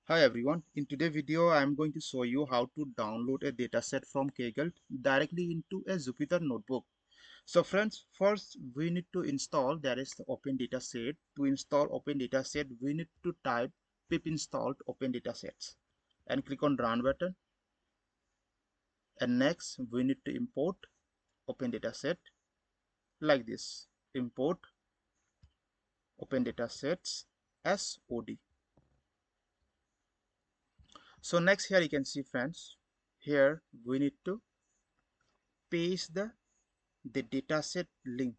Hi everyone, in today's video I am going to show you how to download a dataset from Kaggle directly into a Jupyter notebook. So friends, first we need to install the Open Dataset. To install Open Dataset, we need to type pip installed Open Datasets and click on Run button. And next we need to import Open Dataset like this. Import Open Datasets as OD. So next here you can see friends, here we need to paste the dataset link.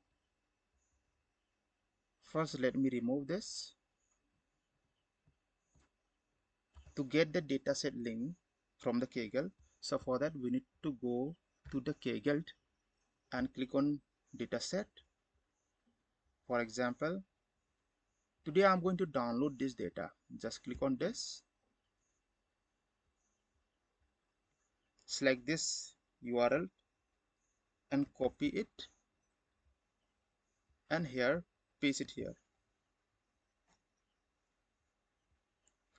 First let me remove this. To get the dataset link from the Kaggle, so for that we need to go to the Kaggle and click on dataset. For example, today I'm going to download this data. Just click on this, select this URL and copy it, and here paste it here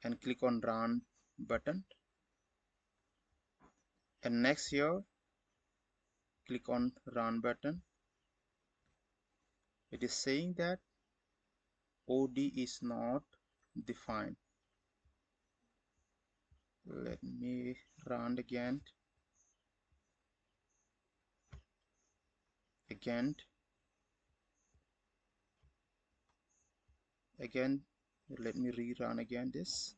and click on Run button. And next here click on Run button. It is saying that OD is not defined. Let me run again. Again, let me rerun again this.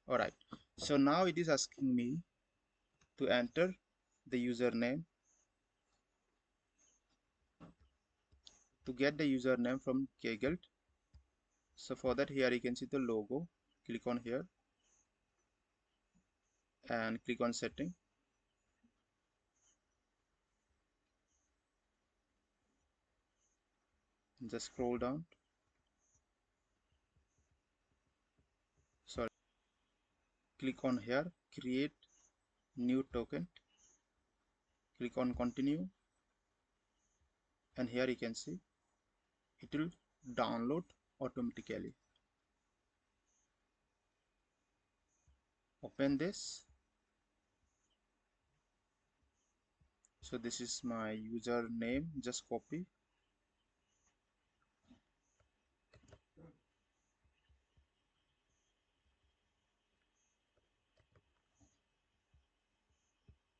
All right, so now it is asking me to enter the username. To get the username from Kaggle, so for that here you can see the logo. Click on here and click on setting. Just scroll down. Sorry, click on here, create new token. Click on continue, and here you can see it will download automatically. Open this. So this is my username. Just copy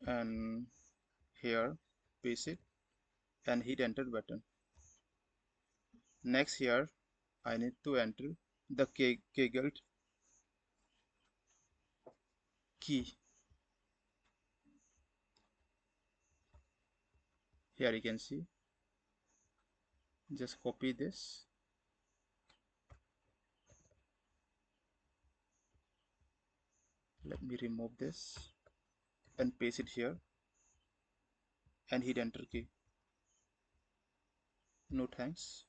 and here paste it and hit enter button. Next here I need to enter the Kaggle key. Here you can see, just copy this let me remove this and paste it here and hit enter key. No thanks.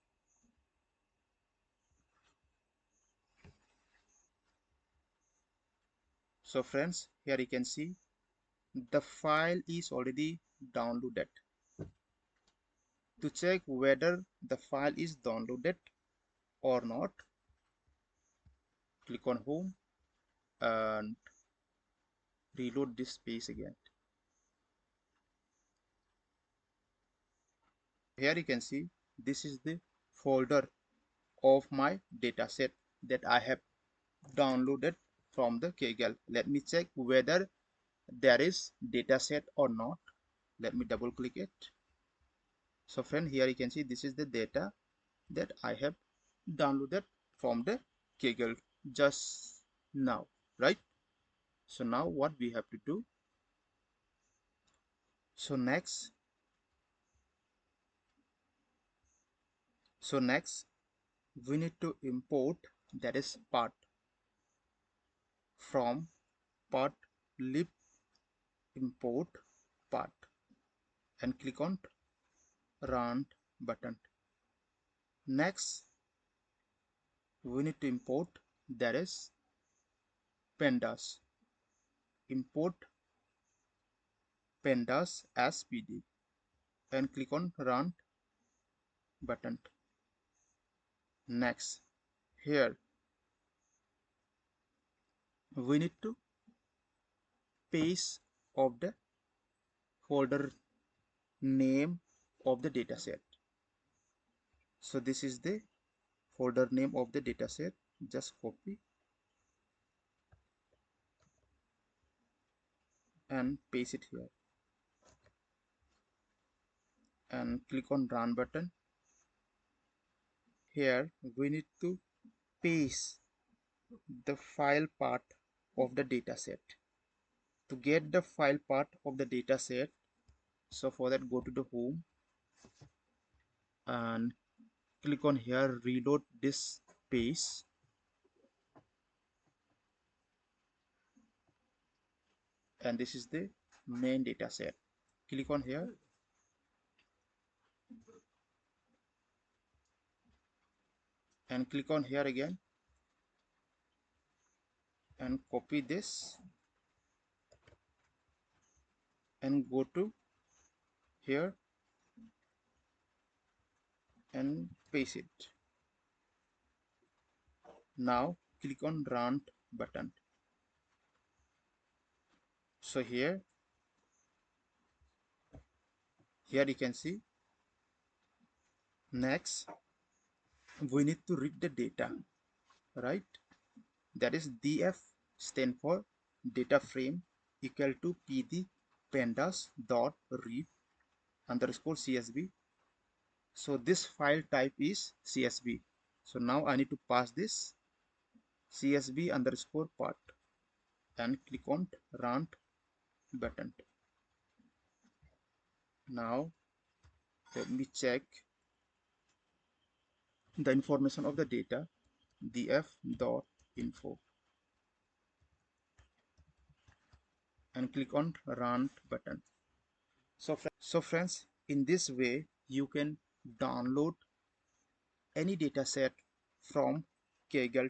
So friends, here you can see the file is already downloaded. To check whether the file is downloaded or not, click on home and reload this page again. Here you can see this is the folder of my dataset that I have downloaded from the Kaggle. Let me check whether there is dataset or not. Let me double click it. So friend, here you can see this is the data that I have downloaded from the Kaggle just now, right? So now what we have to do, so next we need to import, that is part, from part lib import part and click on run button. Next we need to import, that is pandas. Import pandas as pd and click on run button. Next here we need to paste of the folder name of the dataset. So this is the folder name of the dataset. Just copy and paste it here and click on run button. Here we need to paste the file part of the dataset. To get the file part of the dataset, so for that go to the home and click on here reload this page, and this is the main dataset. Click on here and click on here again and copy this and go to here and paste it. Now click on run button. So here you can see. Next we need to read the data, right? That is df stand for data frame equal to pd pandas dot read underscore csv. So this file type is csv. So now I need to pass this csv underscore part and click on run button. Now let me check the information of the data, df dot info, and click on run button. So friends, in this way you can download any dataset from Kaggle